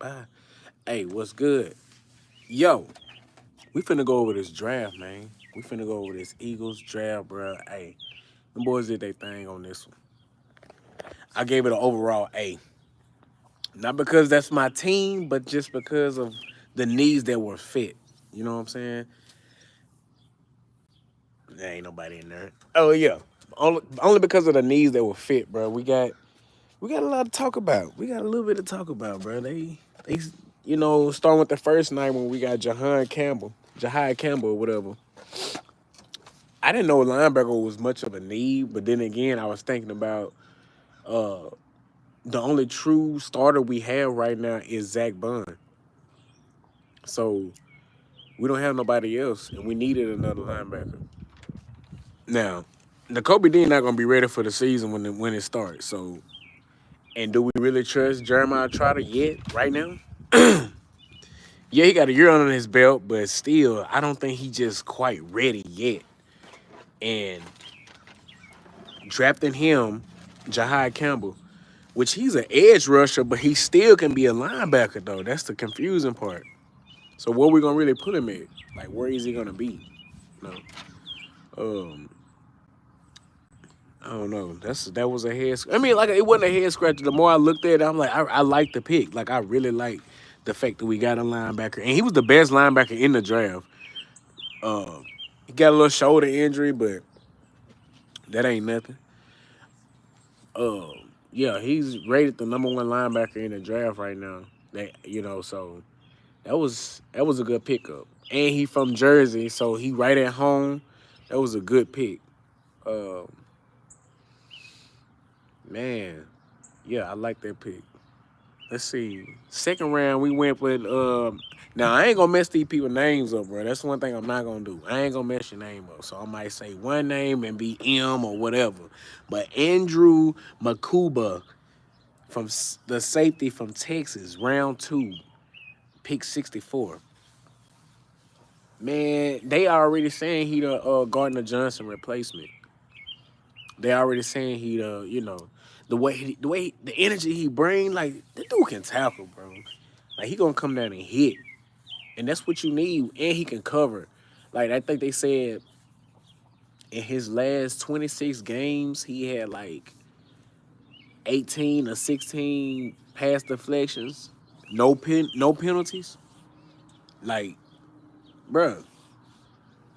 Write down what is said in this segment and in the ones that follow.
Bye. Hey, what's good? Yo, we finna go over this draft, man. We finna go over this Eagles draft, bro. Hey, them boys did their thing on this one. I gave it an overall A. Not because that's my team, but just because of the needs that were fit. You know what I'm saying? There ain't nobody in there. Oh yeah. Only because of the needs that were fit, bro. We got a lot to talk about. We got a little bit to talk about, bro. They starting with the first night when we got Jahai Campbell or whatever. I didn't know linebacker was much of a need, but then again, I was thinking about uh the only true starter we have right now is Zach Bond. So we don't have nobody else, and we needed another linebacker. Now, the Kobe Dean not gonna be ready for the season when it starts. So, and do we really trust Jeremiah Trotter yet? Right now, yeah, he got a year under his belt, but still, I don't think he just quite ready yet. And drafting him, Jahai Campbell, which he's an edge rusher, but he still can be a linebacker though. That's the confusing part. So where we gonna really put him at? Like where is he gonna be? No. Um, I don't know. That was a head. I mean, like it wasn't a head scratcher. The more I looked at it, I'm like, I like the pick. Like I really like the fact that we got a linebacker, and he was the best linebacker in the draft. He got a little shoulder injury, but that ain't nothing. Yeah, he's rated the number one linebacker in the draft right now. So that was a good pickup. And he from Jersey, so he right at home. That was a good pick. Uh, man, yeah, I like that pick. Let's see. Second round, we went with. Now I ain't gonna mess these people names up, bro. That's one thing I'm not gonna do. I ain't gonna mess your name up. So I might say one name and be M or whatever. But Andrew Makuba from the safety from Texas, round two, pick 64. Man, they already saying he the Gardner Johnson replacement. They already saying he the energy he bring, like the dude can tackle, bro. Like he gonna come down and hit, and that's what you need. And he can cover. Like I think they said in his last 26 games, he had like 18 or 16 pass deflections, no penalties. Like, bro,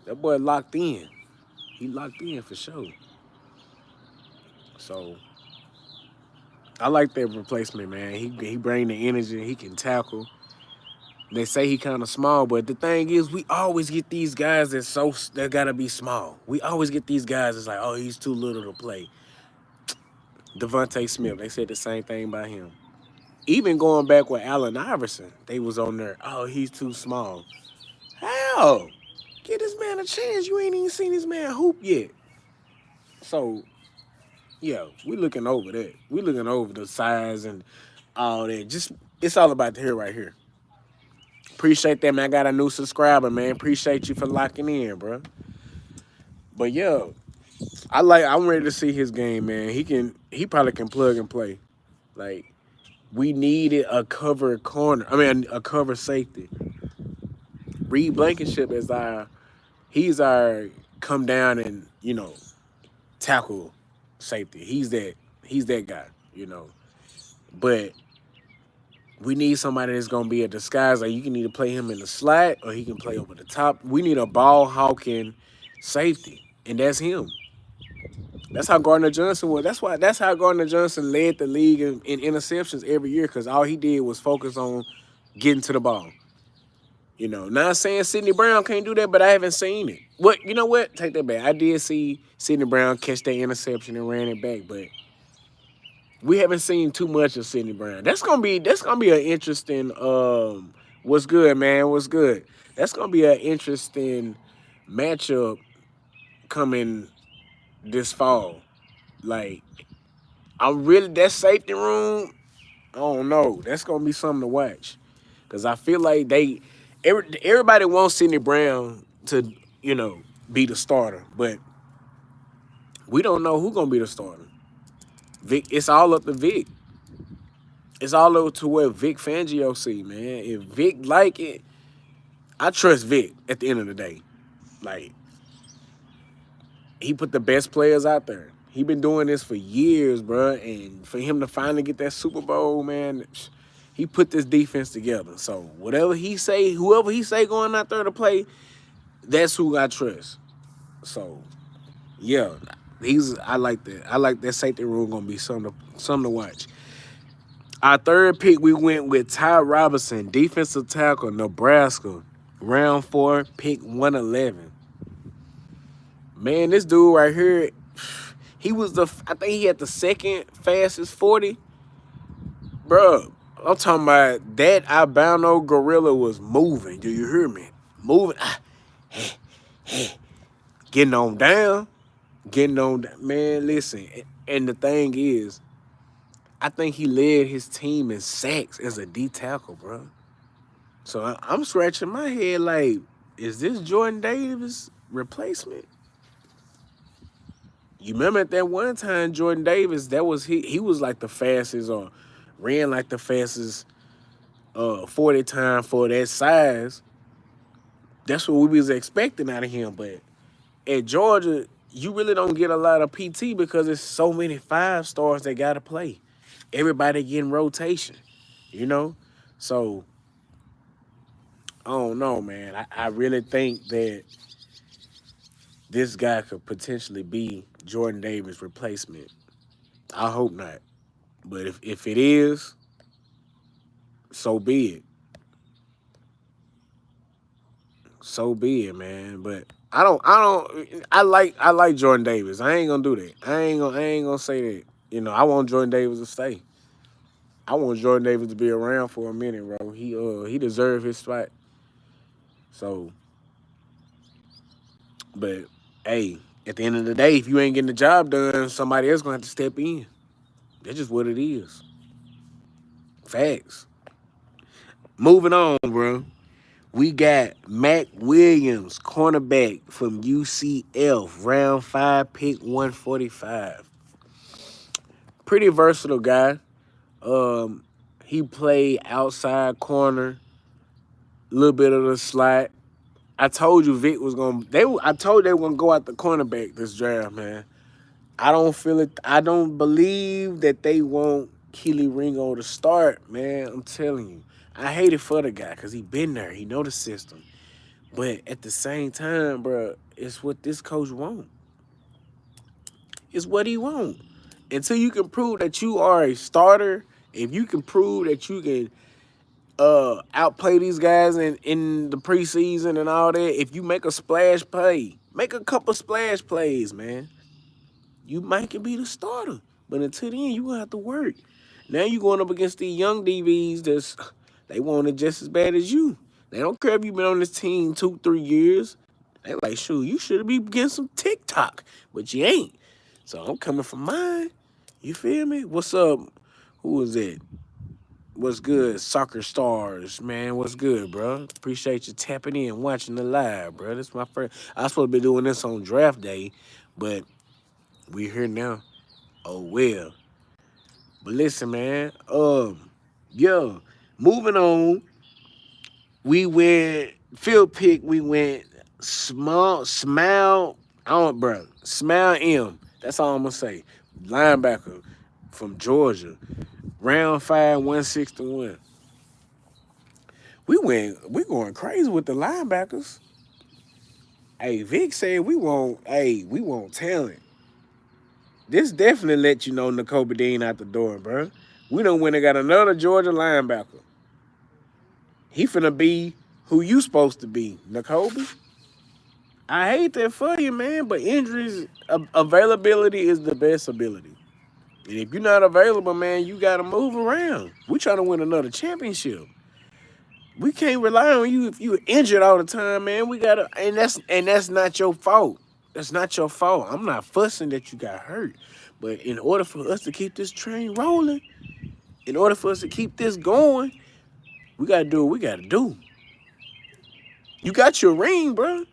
that boy locked in. He locked in for sure. So I like that replacement, man. He bring the energy. He can tackle. They say he kind of small, but the thing is, we always get these guys that gotta be small. We always get these guys that's like, oh, he's too little to play. Devontae Smith, they said the same thing about him. Even going back with Allen Iverson, they was on there. Oh, he's too small. How? Get this man a chance. You ain't even seen this man hoop yet. So yeah, we looking over that. We looking over the size and all that. Just it's all about the here right here. Appreciate that, man. I got a new subscriber, man. Appreciate you for locking in, bro. But yeah, I'm ready to see his game, man. He probably can plug and play. Like we needed a cover corner. I mean a cover safety. Reed Blankenship is he's our come down and, tackle safety. He's that guy, you know. But we need somebody that's gonna be a disguise. Like you can either play him in the slot or he can play over the top. We need a ball hawking safety, and that's him. That's how Gardner Johnson was. That's how Gardner Johnson led the league in interceptions every year because all he did was focus on getting to the ball. Not saying Sidney Brown can't do that, but I haven't seen it. What you know what? Take that back. I did see Sidney Brown catch that interception and ran it back, but we haven't seen too much of Sidney Brown. That's gonna be an interesting what's good, man? What's good? That's gonna be an interesting matchup coming this fall. Like I'm really that safety room. I don't know. That's gonna be something to watch. Cause I feel like everybody wants Sidney Brown to, be the starter, but we don't know who's gonna be the starter. Vic, it's all up to Vic. It's all over to what Vic Fangio see, man. If Vic like it, I trust Vic at the end of the day. Like, he put the best players out there. He been doing this for years, bro. And for him to finally get that Super Bowl, man, he put this defense together. So whatever he say, whoever he say going out there to play, that's who I trust. So yeah, I like that. I like that safety room gonna be something to watch. Our third pick, we went with Ty Robinson, defensive tackle, Nebraska, round 4, pick 111. Man, this dude right here, I think he had the second fastest 40. Bro, I'm talking about that albino gorilla was moving. Do you hear me? Moving. Getting on down. Man, listen. And the thing is, I think he led his team in sacks as a D tackle, bro. So I'm scratching my head like, is this Jordan Davis replacement? You remember at that one time, Jordan Davis, that was he was like the fastest, or ran like the fastest 40 time for that size. That's what we was expecting out of him. But at Georgia, you really don't get a lot of PT because there's so many 5-stars that got to play. Everybody getting rotation, you know? So, I don't know, man. I really think that this guy could potentially be Jordan Davis' replacement. I hope not. But if it is, so be it. So be it, man. But I like Jordan Davis. I ain't gonna do that. I ain't gonna say that. You know, I want Jordan Davis to stay. I want Jordan Davis to be around for a minute, bro. He deserved his spot. So, but hey, at the end of the day, if you ain't getting the job done, somebody else gonna have to step in. That's just what it is. Facts. Moving on, bro. We got Mac Williams, cornerback from UCF, round 5, pick 145. Pretty versatile guy. He played outside corner, a little bit of the slot. I told you Vic was gonna. I told they were gonna go out the cornerback this draft, man. I don't feel it. I don't believe that they want Kelee Ringo to start, man. I'm telling you. I hate it for the guy because he been there. He know the system. But at the same time, bro, it's what this coach want. It's what he want. Until you can prove that you are a starter, if you can prove that you can outplay these guys in the preseason and all that, if you make a splash play, make a couple splash plays, man, you might can be the starter. But until then, you gonna have to work. Now you going up against these young DBs they want it just as bad as you. They don't care if you've been on this team 2-3 years. They like, shoot, you should be getting some TikTok, but you ain't. So I'm coming from mine. You feel me? What's up? Who is it? What's good? Soccer Stars, man. What's good, bro? Appreciate you tapping in, watching the live, bro. This is my first. I was supposed to be doing this on draft day, but we here now. Oh well. But listen, man. Yeah. Moving on. We went field pick. We went Smile. Bro. Smile M. That's all I'm gonna say. Linebacker from Georgia. Round 5, 161. We going crazy with the linebackers. Hey, Vic said we want talent. This definitely let you know Nakobe Dean out the door, bro. We done went and got another Georgia linebacker. He finna be who you supposed to be, Nakobe. I hate that for you, man, but injuries, availability is the best ability. And if you're not available, man, you got to move around. We trying to win another championship. We can't rely on you if you're injured all the time, man. We gotta, and that's not your fault. That's not your fault. I'm not fussing that you got hurt, but in order for us to keep this train rolling, in order for us to keep this going, we gotta do what we gotta do. You got your ring, bro.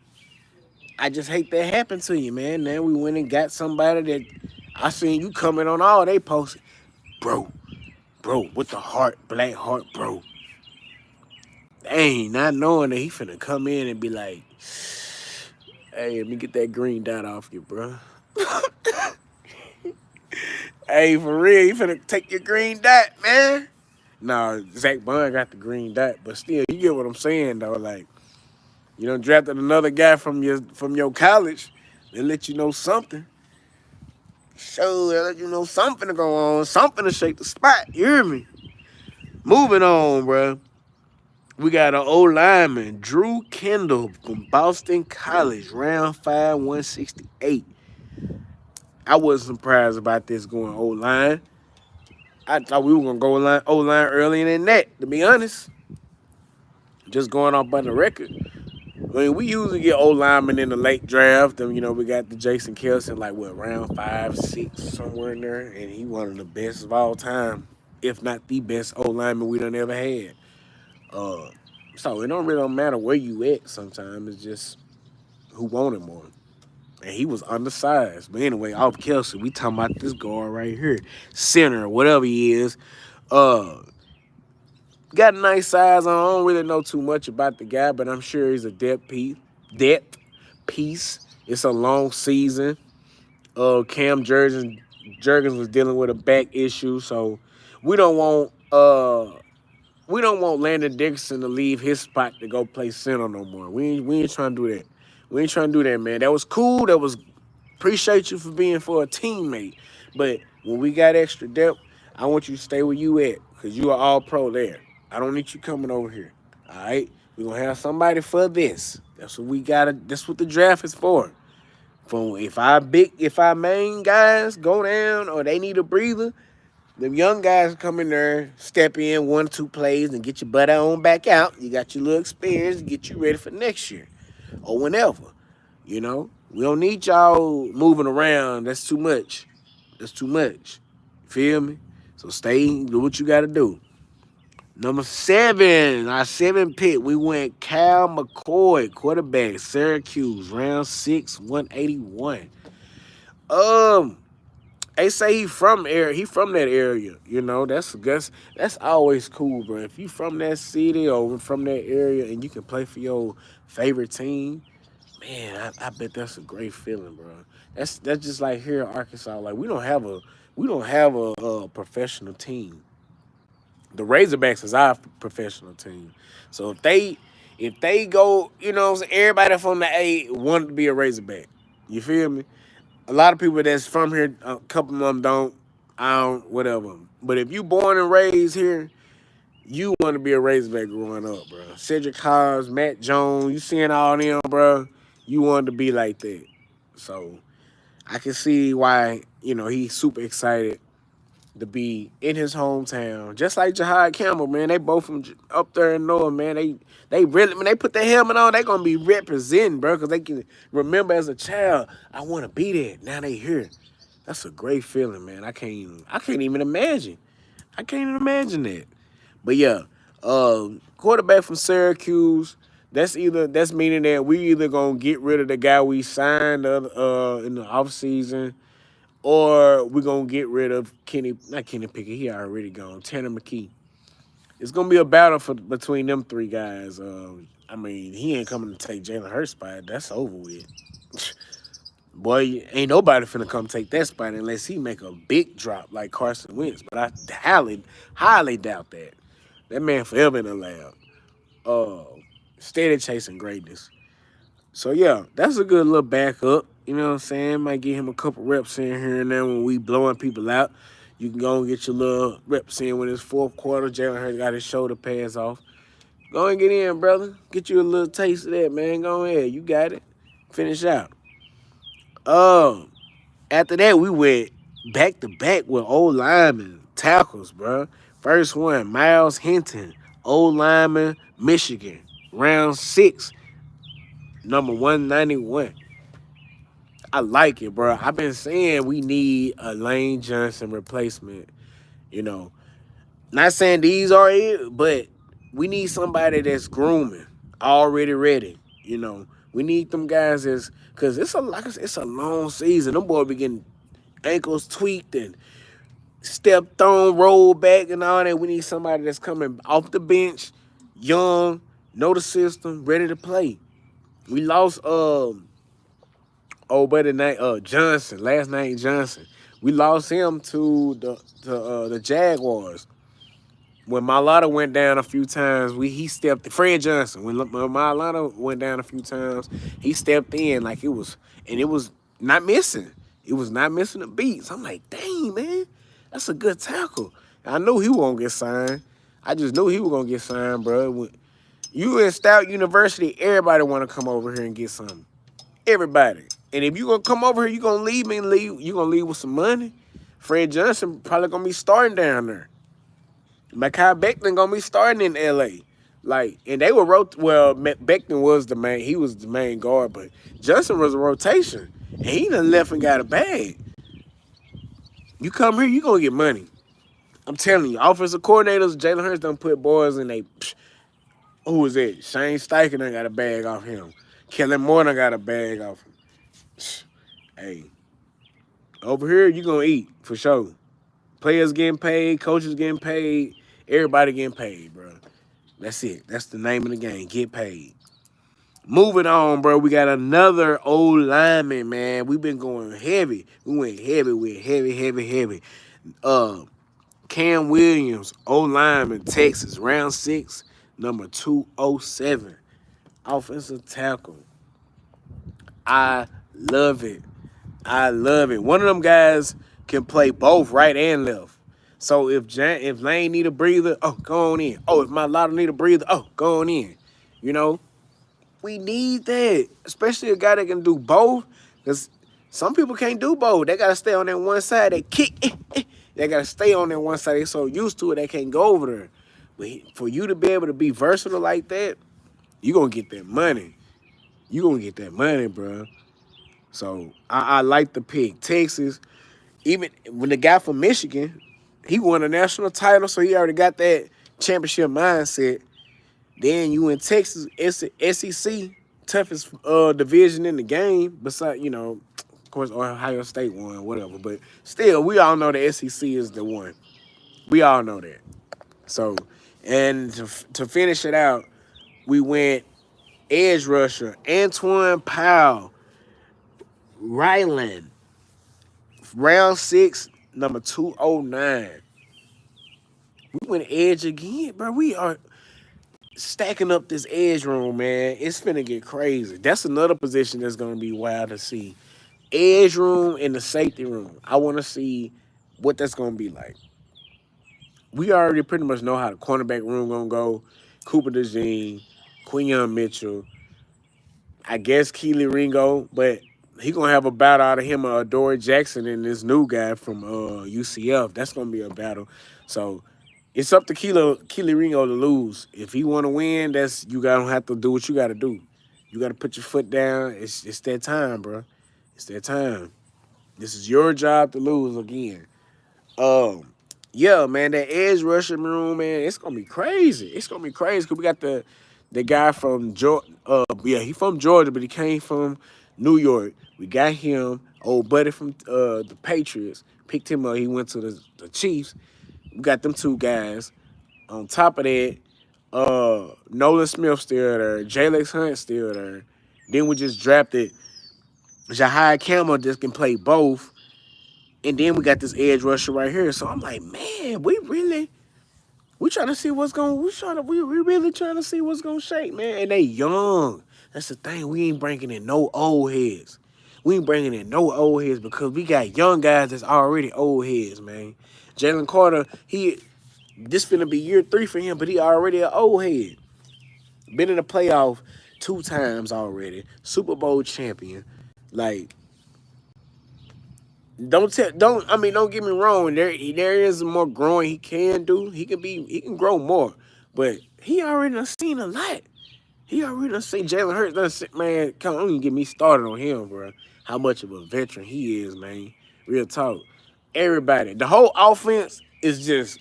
I just hate that happened to you, man. Now we went and got somebody that I seen you coming on all they posts, bro. bro, with the heart, black heart, bro. Dang, not knowing that he finna come in and be like, hey, let me get that green dot off you, bro. Hey, for real, you finna take your green dot, man. Nah, Zach Bond got the green dot, but still, you get what I'm saying though. Like, you done drafted another guy from your college. They let you know something. Sure, they let you know something to go on, something to shake the spot. You hear me? Moving on, bro. We got an old lineman, Drew Kendall from Boston College, round 5, 168. I wasn't surprised about this going old line. I thought we were gonna go old line earlier than that, to be honest. Just going off by the record. I mean, we usually get old linemen in the late draft, and we got the Jason Kelson, like what, round 5, 6, somewhere in there, and he one of the best of all time, if not the best old lineman we done ever had. Uh, so it don't really matter where you at. Sometimes it's just who wanted more. And he was undersized. But anyway, off Kelsey, we talking about this guard right here, center, whatever he is. Uh, got a nice size. I don't really know too much about the guy, but I'm sure he's a depth piece. Depth piece. It's a long season. Cam Jurgens was dealing with a back issue, so we don't want Landon Dickerson to leave his spot to go play center no more. We ain't trying to do that. We ain't trying to do that, man. That was cool. That was appreciate you for being for a teammate. But when we got extra depth, I want you to stay where you at because you are all pro there. I don't need you coming over here. All right? We're going to have somebody for this. That's what we got to, that's what the draft is for. If our main guys go down or they need a breather, them young guys come in there, step in 1, 2 plays, and get your butt on back out. You got your little experience to get you ready for next year or whenever. We don't need y'all moving around. That's too much. That's too much. Feel me? So stay, do what you got to do. Number 7, our 7th pick, we went Cal McCoy, quarterback, Syracuse, round 6, 181. They say he from that area. That's always cool, bro. If you from that city or from that area and you can play for your favorite team, man, I bet that's a great feeling, bro. That's just like here in Arkansas. Like we don't have a professional team. The Razorbacks is our professional team. So if they go, everybody from the A want to be a Razorback. You feel me? A lot of people that's from here, a couple of them don't. I don't, whatever. But if you born and raised here, you want to be a Razorback growing up, bro. Cedric Hobbs, Matt Jones, you seeing all them, bro. You wanted to be like that. So I can see why, he's super excited to be in his hometown. Just like Jahad Campbell, man. They both from up there in North, man. They really, when they put their helmet on, they going to be representing, bro, because they can remember as a child, I want to be there. Now they here. That's a great feeling, man. I can't even imagine. I can't even imagine that. But yeah, quarterback from Syracuse. That's meaning that we either gonna get rid of the guy we signed in the offseason, or we're gonna get rid of not Kenny Pickett, he already gone. Tanner McKee. It's gonna be a battle between them 3 guys. He ain't coming to take Jalen Hurts' spot. That's over with. Boy, ain't nobody finna come take that spot unless he make a big drop like Carson Wentz. But I highly doubt that. That man forever in the lab. Steady chasing greatness. So yeah, that's a good little backup. You know what I'm saying? Might give him a couple reps in here and there when we blowing people out. You can go and get your little reps in when it's 4th quarter. Jalen Hurts got his shoulder pads off. Go and get in, brother. Get you a little taste of that, man. Go ahead. You got it. Finish out. After that, we went back to back with old linemen, tackles, bro. First one, Miles Hinton, old lineman, Michigan, round 6, number 191. I like it, bro. I've been saying we need a Lane Johnson replacement. Not saying these are it, but we need somebody that's grooming, already ready. We need them guys because it's a long season. Them boys be getting ankles tweaked and stepped on, rolled back, and all that. We need somebody that's coming off the bench, young, know the system, ready to play. We lost buddy name Johnson, last name Johnson. We lost him to the Jaguars. When Mailata went down a few times, he stepped. Fred Johnson. When Mailata went down a few times, he stepped in like it was, and it was not missing. It was not missing the beats. I'm like, dang man, that's a good tackle. I knew he was gonna get signed. I just knew he was gonna get signed, bro. When you in Stout University, everybody want to come over here and get something. Everybody. And if you gonna come over here, you gonna leave me and leave. You gonna leave with some money. Fred Johnson probably gonna be starting down there. Mekhi Becton gonna be starting in LA. Like, and they were Becton was the main, he was the main guard, but Johnson was a rotation. And he done left and got a bag. You come here, you gonna get money. I'm telling you, offensive coordinators, Jalen Hurts done put boys in they, who was it? Shane Steichen done got a bag off him. Kellen Moore done got a bag off him. Hey, over here, you gonna eat, for sure. Players getting paid, coaches getting paid, everybody getting paid, bro. That's it. That's the name of the game. Get paid. Moving on, bro. We got another old lineman, man. We've been going heavy. We went heavy with heavy. Cam Williams, old lineman, Texas, round 6, number 207. Offensive tackle. I love it. One of them guys can play both right and left. So if Lane need a breather, oh, go on in. Oh, if Mailata need a breather, oh, go on in. You know, we need that, especially a guy that can do both. Because some people can't do both. They got to stay on that one side. They kick. They got to stay on that one side. They're so used to it, they can't go over there. But for you to be able to be versatile like that, you're going to get that money. You're going to get that money, bro. So I like the pick. Texas, even when the guy from Michigan, he won a national title, so he already got that championship mindset. Then you in Texas, SEC, toughest division in the game. Besides, of course, Ohio State won, whatever. But still, we all know the SEC is the one. We all know that. So, and to finish it out, we went edge rusher, Antoine Powell, Ryland, round 6, number 209. We went edge again, bro. We are stacking up this edge room, man. It's finna get crazy. That's another position that's gonna be wild to see. Edge room and the safety room. I want to see what that's gonna be like. We already pretty much know how the cornerback room gonna go. Cooper DeJean, Quinyon Mitchell, I guess Keely Ringo, but he gonna have a battle out of him, Dory Jackson, and this new guy from UCF. That's gonna be a battle. So it's up to Keely Ringo to lose. If he want to win, you gotta have to do what you gotta do. You gotta put your foot down. It's that time, bro. It's that time. This is your job to lose again. Yeah, man, that edge rushing room, man, it's gonna be crazy. It's gonna be crazy because we got the guy from Georgia. He from Georgia, but he came from New York. We got him, old buddy from the Patriots. Picked him up. He went to the Chiefs. We got them two guys. On top of that, Nolan Smith still there. Jalex Hunt still there. Then we just drafted Jahai Campbell, just can play both. And then we got this edge rusher right here. So I'm like, man, we trying to see what's going. We really trying to see what's gonna shake, man. And they young. That's the thing. We ain't bringing in no old heads. We ain't bringing in no old heads because we got young guys that's already old heads, man. Jalen Carter, this finna be year 3 for him, but he already an old head. Been in the playoff 2 times already. Super Bowl champion. Like, don't get me wrong. There is more growing he can do. He can grow more, but he already done seen a lot. He already done seen Jalen Hurts. Man, come on, don't even get me started on him, bro. How much of a veteran he is, man. Real talk. Everybody, the whole offense is just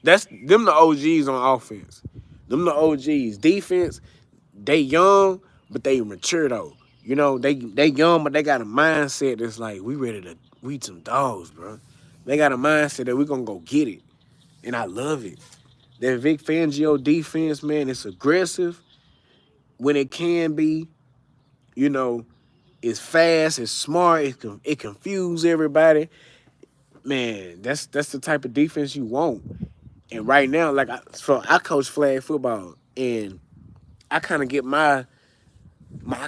that's them the OGs on offense. Them the OGs. Defense, they young, but they mature though. They young, but they got a mindset that's like we ready to. We some dogs, bro. They got a mindset that we're gonna go get it. And I love it. That Vic Fangio defense, man, it's aggressive when it can be. You know, it's fast, it's smart, it confuses everybody. Man, that's the type of defense you want. And right now, like I coach flag football, and I kind of get I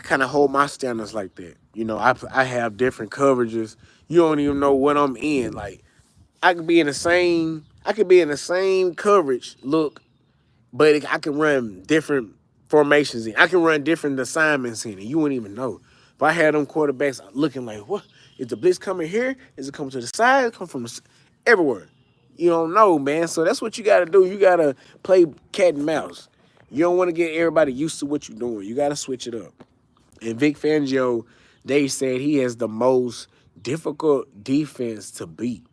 kind of hold my standards like that. You know, I have different coverages. You don't even know what I'm in. Like I could be in the same coverage look, but I can run different formations in. I can run different assignments in it. You wouldn't even know. If I had them quarterbacks looking like, what? Is the blitz coming here? Is it coming to the side? It come from everywhere. You don't know, man. So that's what you got to do. You got to play cat and mouse. You don't want to get everybody used to what you're doing. You got to switch it up. And Vic Fangio, they said he has the most difficult defense to beat.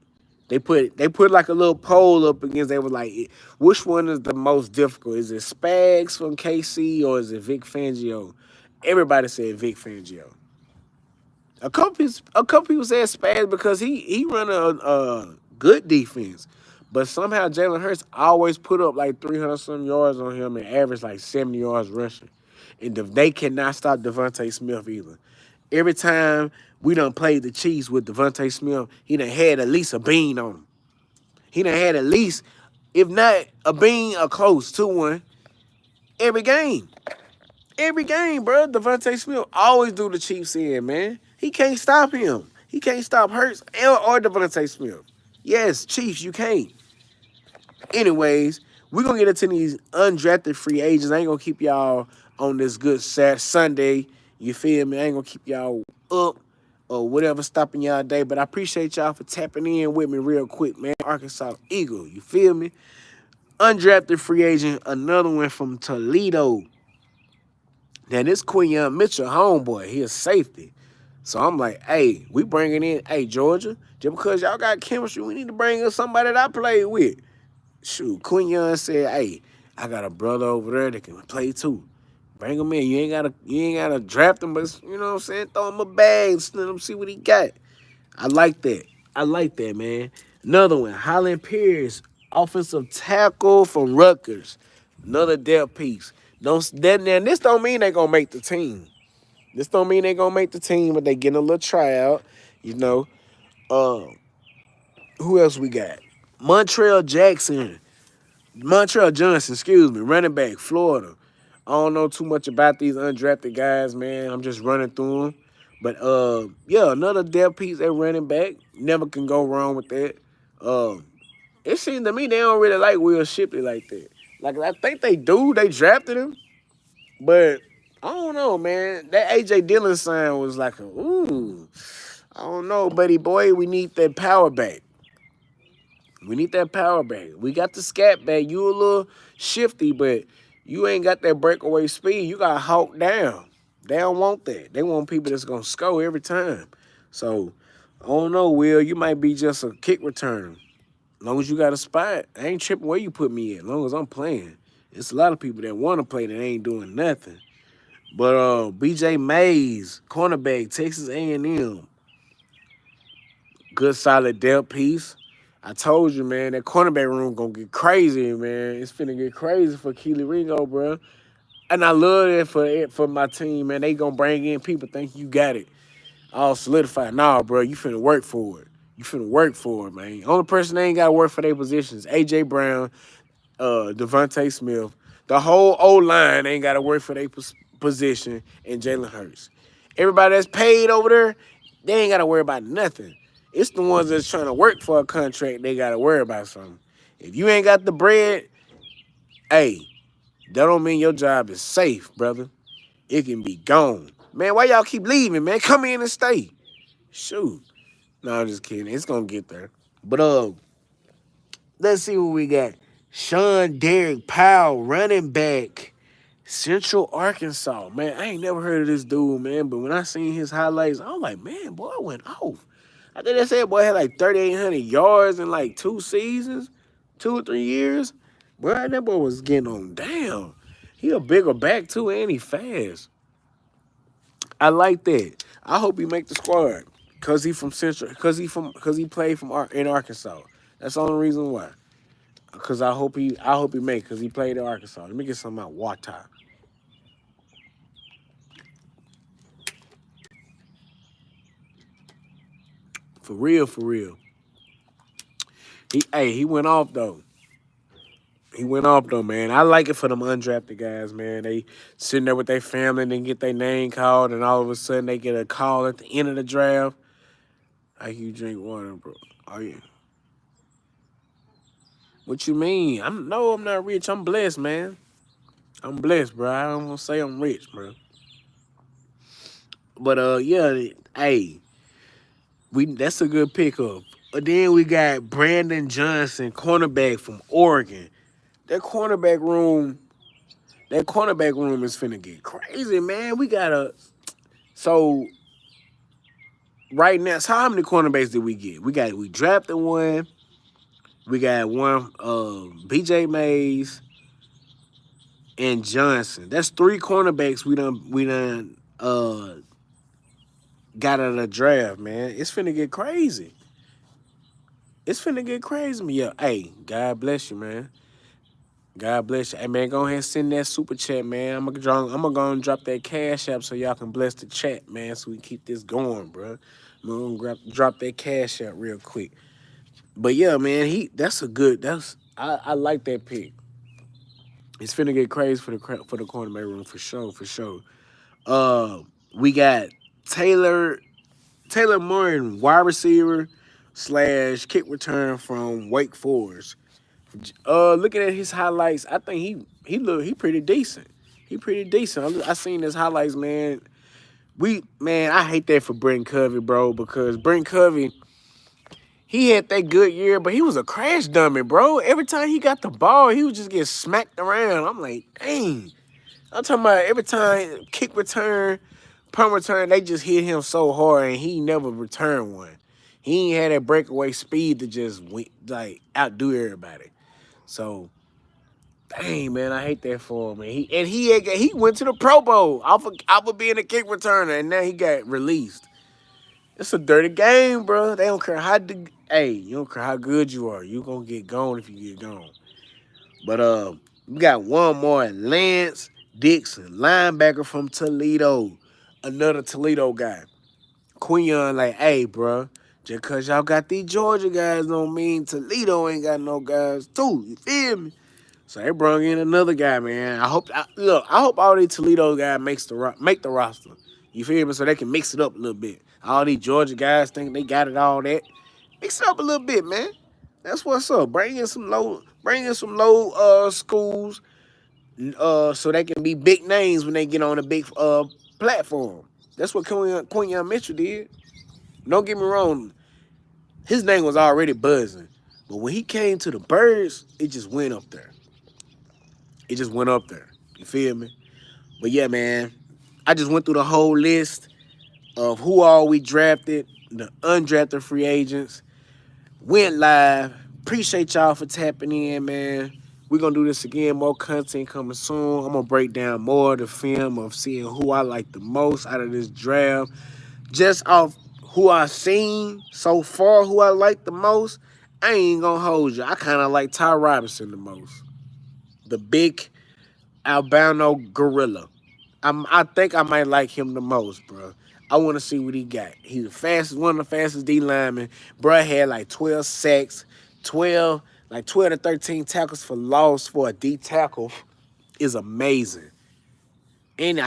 They put like a little poll up against. They were like, which one is the most difficult? Is it Spags from KC or is it Vic Fangio? Everybody said Vic Fangio. A couple people said Spags because he run a good defense, but somehow Jalen Hurts always put up like 300 some yards on him and average like 70 yards rushing, and they cannot stop Devontae Smith either. Every time we done played the Chiefs with Devontae Smith, he done had at least a bean on him. He done had at least, if not a bean, a close to one every game. Every game, bro. Devontae Smith always do the Chiefs in, man. He can't stop him. He can't stop Hurts or Devontae Smith. Yes, Chiefs, you can't. Anyways, we're going to get into these undrafted free agents. I ain't going to keep y'all on this good Sunday. You feel me? I ain't going to keep y'all up or whatever stopping y'all day. But I appreciate y'all for tapping in with me real quick, man. Arkansas Eagle, you feel me? Undrafted free agent, another one from Toledo. Now, this Quinyon Mitchell homeboy, he a safety. So I'm like, hey, we bringing in, hey, Georgia, just because y'all got chemistry, we need to bring in somebody that I played with. Shoot, Quinyon said, hey, I got a brother over there that can play too. Bring him in. You ain't gotta draft him, but you know what I'm saying? Throw him a bag, let him see what he got. I like that. I like that, man. Another one, Holland Pierce, offensive tackle from Rutgers. Another depth piece. This don't mean they gonna make the team. This don't mean they gonna make the team, but they getting a little tryout. You know. Who else we got? Montreal Johnson, excuse me, running back, Florida. I don't know too much about these undrafted guys, man. I'm just running through them. But yeah, another depth piece at running back. Never can go wrong with that. It seems to me they don't really like Will Shipley like that. Like I think they do. They drafted him, but I don't know, man. That AJ Dillon sign was like a ooh. I don't know, buddy boy. We need that power back. We need that power back. We got the scat back. You a little shifty, but you ain't got that breakaway speed. You got hawk down. They don't want that. They want people that's gonna score every time. So I don't know, Will. You might be just a kick returner. As long as you got a spot, I ain't tripping where you put me at. As long as I'm playing. It's a lot of people that want to play that ain't doing nothing. But B.J. Mays, cornerback, Texas A&M. Good, solid depth piece. I told you, man, that cornerback room gonna get crazy, man. It's finna get crazy for Keely Ringo, bro. And I love that for my team, man. They gonna bring in people think you got it all solidified. Nah, bro, you finna work for it. You finna work for it, man. Only person that ain't gotta work for their positions, A.J. Brown, Devontae Smith. The whole O-line ain't gotta work for their position, and Jalen Hurts. Everybody that's paid over there, they ain't gotta worry about nothing. It's the ones that's trying to work for a contract, they gotta worry about something. If you ain't got the bread, hey, that don't mean your job is safe, brother. It can be gone. Man, why y'all keep leaving, man? Come in and stay. Shoot. No, I'm just kidding. It's gonna get there. But let's see what we got. Sean Derek Powell, running back, Central Arkansas. Man, I ain't never heard of this dude, man. But when I seen his highlights, I was like, man, boy, I went off. I think they said boy had like 3,800 yards in like 2 seasons, 2 or 3 years. Boy, that boy was getting on down. He a bigger back too, and he fast. I like that. I hope he make the squad. Cause he from Central. Cause he played in Arkansas. That's the only reason why. Cause I hope he make. Cause he played in Arkansas. Let me get some out water. For real, for real. He went off though. He went off though, man. I like it for them undrafted guys, man. They sitting there with their family and then get their name called, and all of a sudden they get a call at the end of the draft. Like you drink water, bro. Oh yeah. What you mean? I'm not rich. I'm blessed, man. I'm blessed, bro. I don't want to say I'm rich, bro. But yeah, hey, we that's a good pickup. But then we got Brandon Johnson, cornerback from Oregon. That cornerback room, that cornerback room is finna get crazy, man. We got so right now. So how many cornerbacks did we get? We drafted one. We got one, BJ Mays and Johnson. That's three cornerbacks we done got out of the draft, man. It's finna get crazy. It's finna get crazy, man. Yeah, hey, God bless you, man. God bless you. Hey, man, go ahead and send that super chat, man. I'm gonna go and drop that cash app so y'all can bless the chat, man, so we keep this going, bro. I'm gonna drop that cash app real quick. But yeah, man, I like that pick. It's finna get crazy for the cornerback room for sure, for sure. We got Taylor Martin, wide receiver slash kick return from Wake Forest. Looking at his highlights, I think he pretty decent. He pretty decent. I seen his highlights, man. I hate that for Brent Covey, bro, because Brent Covey, he had that good year, but he was a crash dummy, bro. Every time he got the ball, he would just get smacked around. I'm like, dang. I'm talking about every time kick return, punt return, they just hit him so hard and he never returned one. He ain't had that breakaway speed to just like outdo everybody. So, dang, man, I hate that for him. And he went to the Pro Bowl off of being a kick returner, and now he got released. It's a dirty game, bro. They don't care you don't care how good you are. You gonna get gone if you get gone. But we got one more, Lance Dixon, linebacker from Toledo, another Toledo guy. Quinion, like, hey, bro, just cause y'all got these Georgia guys don't mean Toledo ain't got no guys too. You feel me? So they brought in another guy, man. I hope all these Toledo guys make the roster. You feel me? So they can mix it up a little bit. All these Georgia guys think they got it all that. Mix it up a little bit, man. That's what's up. Bring in some low schools, so they can be big names when they get on a big platform. That's what Quinion Mitchell did. Don't get me wrong, his name was already buzzing, but when he came to the Birds, it just went up there. It just went up there. You feel me? But yeah, man, I just went through the whole list of who all we drafted, the undrafted free agents, went live. Appreciate y'all for tapping in, man. We're going to do this again. More content coming soon. I'm going to break down more of the film of seeing who I like the most out of this draft. Just off who I've seen so far, who I like the most, I ain't going to hold you. I kind of like Ty Robinson the most. The big albino gorilla. I think I might like him the most, bro. I want to see what he got. He's one of the fastest D linemen. Bro had like 12 sacks, 12 to 13 tackles for loss for a D tackle is amazing. And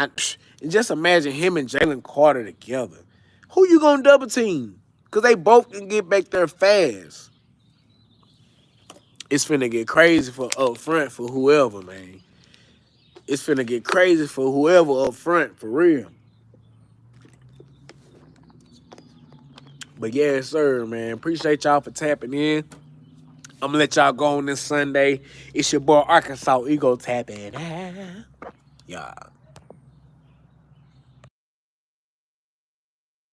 just imagine him and Jalen Carter together. Who you gonna double team? Cause they both can get back there fast. It's finna get crazy for up front for whoever, man. It's finna get crazy for whoever up front, for real. But yeah, sir, man. Appreciate y'all for tapping in. I'm gonna let y'all go on this Sunday. It's your boy Arkansas Ego tapping. Yeah.